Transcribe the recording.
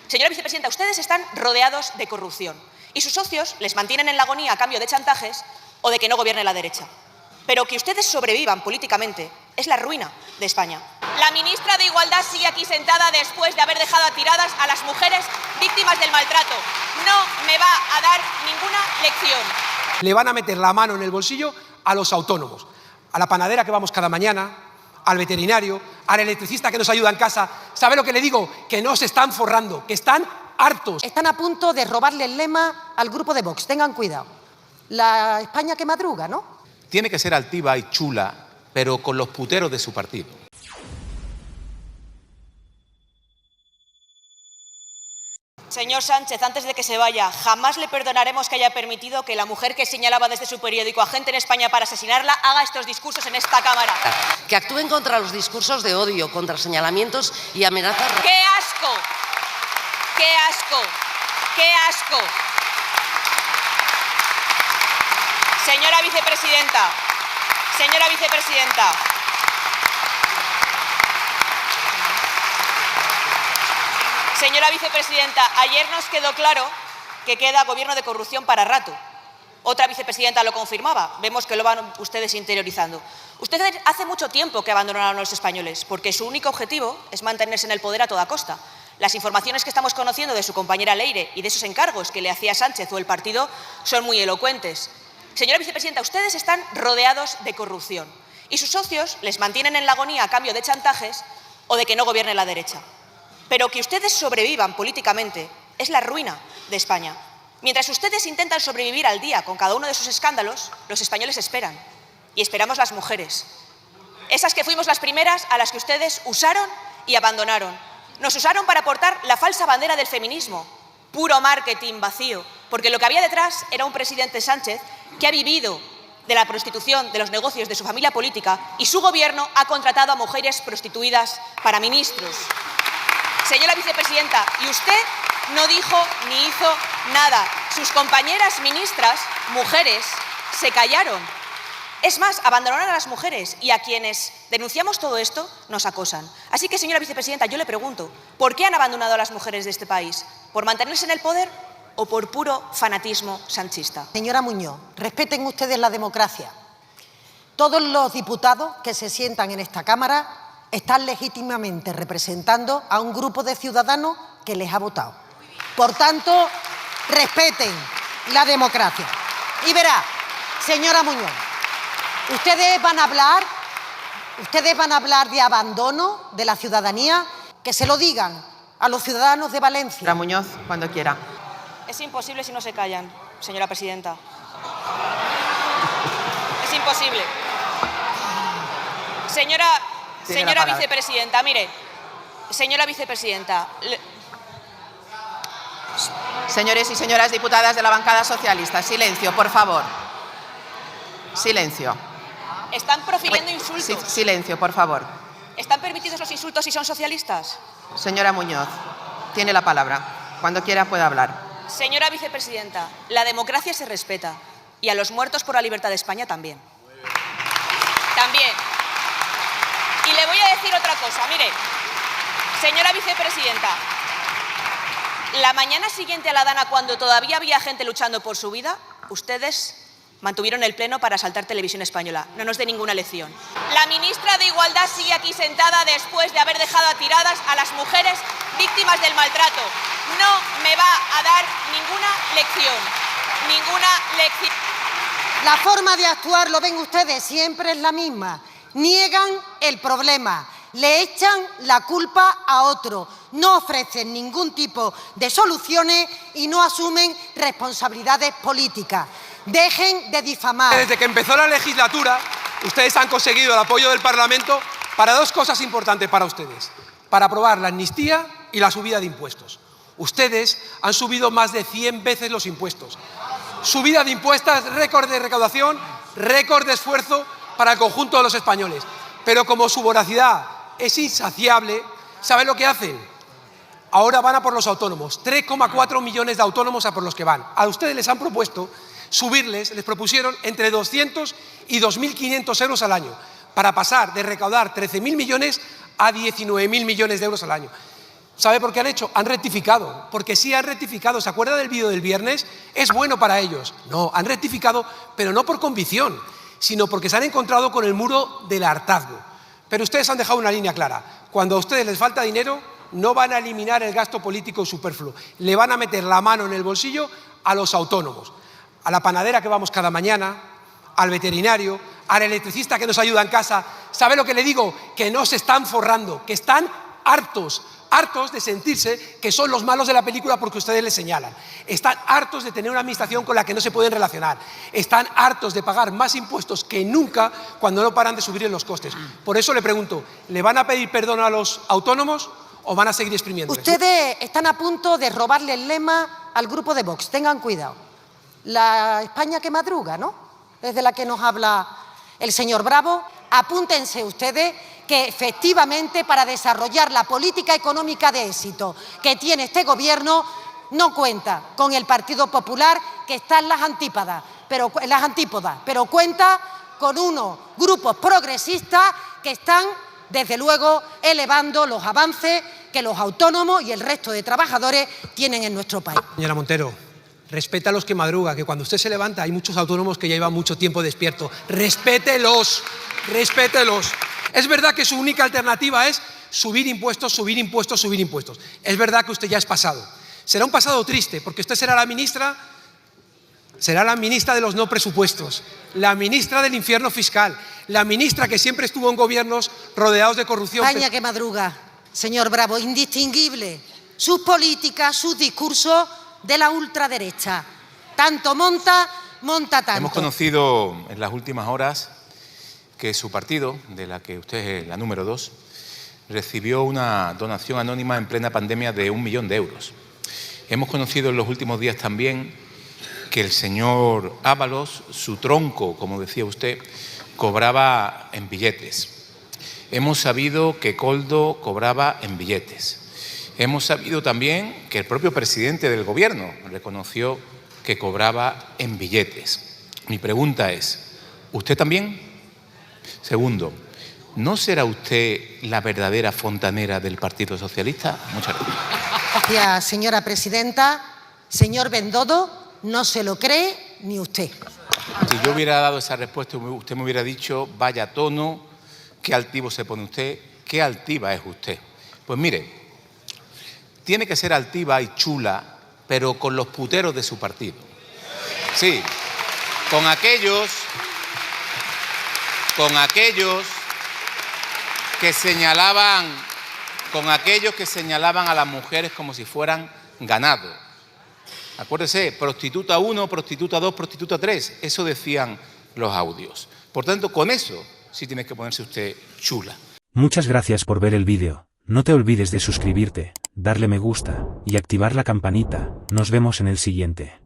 Señora vicepresidenta, ustedes están rodeados de corrupción y sus socios les mantienen en la agonía a cambio de chantajes o de que no gobierne la derecha. Pero que ustedes sobrevivan políticamente es la ruina de España. La ministra de Igualdad sigue aquí sentada después de haber dejado tiradas a las mujeres víctimas del maltrato. No me va a dar ninguna lección. Le van a meter la mano en el bolsillo a los autónomos, a la panadera que vamos cada mañana, al veterinario, al electricista que nos ayuda en casa. ¿Sabe lo que le digo? Que no se están forrando, que están hartos. Están a punto de robarle el lema al grupo de Vox. Tengan cuidado. La España que madruga, ¿no? Tiene que ser altiva y chula, pero con los puteros de su partido. Señor Sánchez, antes de que se vaya, jamás le perdonaremos que haya permitido que la mujer que señalaba desde su periódico a gente en España para asesinarla haga estos discursos en esta Cámara. Que actúen contra los discursos de odio, contra señalamientos y amenazas. ¡Qué asco! ¡Qué asco! ¡Qué asco! Señora vicepresidenta, señora vicepresidenta. Señora vicepresidenta, ayer nos quedó claro que queda gobierno de corrupción para rato. Otra vicepresidenta lo confirmaba. Vemos que lo van ustedes interiorizando. Ustedes hace mucho tiempo que abandonaron a los españoles, porque su único objetivo es mantenerse en el poder a toda costa. Las informaciones que estamos conociendo de su compañera Leire y de esos encargos que le hacía Sánchez o el partido son muy elocuentes. Señora vicepresidenta, ustedes están rodeados de corrupción y sus socios les mantienen en la agonía a cambio de chantajes o de que no gobierne la derecha. Pero que ustedes sobrevivan políticamente es la ruina de España. Mientras ustedes intentan sobrevivir al día con cada uno de sus escándalos, los españoles esperan. Y esperamos las mujeres. Esas que fuimos las primeras a las que ustedes usaron y abandonaron. Nos usaron para portar la falsa bandera del feminismo. Puro marketing vacío. Porque lo que había detrás era un presidente Sánchez que ha vivido de la prostitución, de los negocios de su familia política, y su gobierno ha contratado a mujeres prostituidas para ministros. Señora vicepresidenta, y usted no dijo ni hizo nada. Sus compañeras ministras, mujeres, se callaron. Es más, abandonaron a las mujeres y a quienes denunciamos todo esto nos acosan. Así que, señora vicepresidenta, yo le pregunto, ¿por qué han abandonado a las mujeres de este país? ¿Por mantenerse en el poder o por puro fanatismo sanchista? Señora Muñoz, respeten ustedes la democracia. Todos los diputados que se sientan en esta Cámara están legítimamente representando a un grupo de ciudadanos que les ha votado. Por tanto, respeten la democracia. Y verá, señora Muñoz, ustedes van a hablar de abandono de la ciudadanía, que se lo digan a los ciudadanos de Valencia. Señora Muñoz, cuando quiera. Es imposible si no se callan, señora presidenta. Es imposible. Señora vicepresidenta, mire, señora vicepresidenta. Señores y señoras diputadas de la bancada socialista, silencio, por favor. Silencio. Están profiriendo insultos. Silencio, por favor. ¿Están permitidos los insultos si son socialistas? Señora Muñoz, tiene la palabra. Cuando quiera puede hablar. Señora vicepresidenta, la democracia se respeta y a los muertos por la libertad de España también. También. Y le voy a decir otra cosa, mire, señora vicepresidenta, la mañana siguiente a la Dana, cuando todavía había gente luchando por su vida, ustedes mantuvieron el pleno para asaltar Televisión Española. No nos dé ninguna lección. La ministra de Igualdad sigue aquí sentada después de haber dejado tiradas a las mujeres víctimas del maltrato. No me va a dar ninguna lección. Ninguna lección. La forma de actuar, lo ven ustedes, siempre es la misma. Niegan el problema, le echan la culpa a otro, no ofrecen ningún tipo de soluciones y no asumen responsabilidades políticas. Dejen de difamar. Desde que empezó la legislatura, ustedes han conseguido el apoyo del Parlamento para dos cosas importantes para ustedes. Para aprobar la amnistía y la subida de impuestos. Ustedes han subido más de 100 veces los impuestos. Subida de impuestos, récord de recaudación, récord de esfuerzo para el conjunto de los españoles. Pero como su voracidad es insaciable, ¿saben lo que hacen? Ahora van a por los autónomos. 3,4 millones de autónomos a por los que van. A ustedes les han propuesto subirles, les propusieron entre 200 y 2.500 euros al año, para pasar de recaudar 13.000 millones a 19.000 millones de euros al año. ¿Sabe por qué han hecho? Han rectificado, porque sí han rectificado. ¿Se acuerda del vídeo del viernes? Es bueno para ellos. No, han rectificado, pero no por convicción, sino porque se han encontrado con el muro del hartazgo. Pero ustedes han dejado una línea clara. Cuando a ustedes les falta dinero, no van a eliminar el gasto político superfluo. Le van a meter la mano en el bolsillo a los autónomos, a la panadera que vamos cada mañana, al veterinario, al electricista que nos ayuda en casa. ¿Sabe lo que le digo? Que no se están forrando, que están hartos de sentirse que son los malos de la película porque ustedes les señalan. Están hartos de tener una administración con la que no se pueden relacionar. Están hartos de pagar más impuestos que nunca cuando no paran de subir los costes. Por eso le pregunto, ¿le van a pedir perdón a los autónomos o van a seguir exprimiéndoles? Ustedes están a punto de robarle el lema al grupo de Vox. Tengan cuidado. La España que madruga, ¿no? Es de la que nos habla el señor Bravo. Apúntense ustedes que efectivamente para desarrollar la política económica de éxito que tiene este gobierno no cuenta con el Partido Popular, que está en las antípodas, pero cuenta con unos grupos progresistas que están, desde luego, elevando los avances que los autónomos y el resto de trabajadores tienen en nuestro país. Señora Montero, respeta a los que madrugan, que cuando usted se levanta hay muchos autónomos que ya llevan mucho tiempo despierto. Respételos, respételos. Es verdad que su única alternativa es subir impuestos, subir impuestos, subir impuestos. Es verdad que usted ya es pasado. Será un pasado triste, porque usted será la ministra de los no presupuestos, la ministra del infierno fiscal, la ministra que siempre estuvo en gobiernos rodeados de corrupción. España que madruga, señor Bravo, indistinguible. Sus políticas, sus discursos de la ultraderecha. Tanto monta tanto. Hemos conocido en las últimas horas que su partido, de la que usted es la número 2, recibió una donación anónima en plena pandemia de 1 millón de euros. Hemos conocido en los últimos días también que el señor Ábalos, su tronco, como decía usted, cobraba en billetes. Hemos sabido que Koldo cobraba en billetes. Hemos sabido también que el propio presidente del Gobierno reconoció que cobraba en billetes. Mi pregunta es, ¿usted también? Segundo, ¿no será usted la verdadera fontanera del Partido Socialista? Muchas gracias. Gracias, señora presidenta. Señor Bendodo, no se lo cree ni usted. Si yo hubiera dado esa respuesta, usted me hubiera dicho, vaya tono, qué altivo se pone usted, qué altiva es usted. Pues mire, tiene que ser altiva y chula, pero con los puteros de su partido. Sí, con aquellos que señalaban a las mujeres como si fueran ganado. Acuérdese, prostituta 1, prostituta 2, prostituta 3, eso decían los audios. Por tanto, con eso sí tiene que ponerse usted chula. Muchas gracias por ver el vídeo. No te olvides de suscribirte, darle me gusta y activar la campanita. Nos vemos en el siguiente.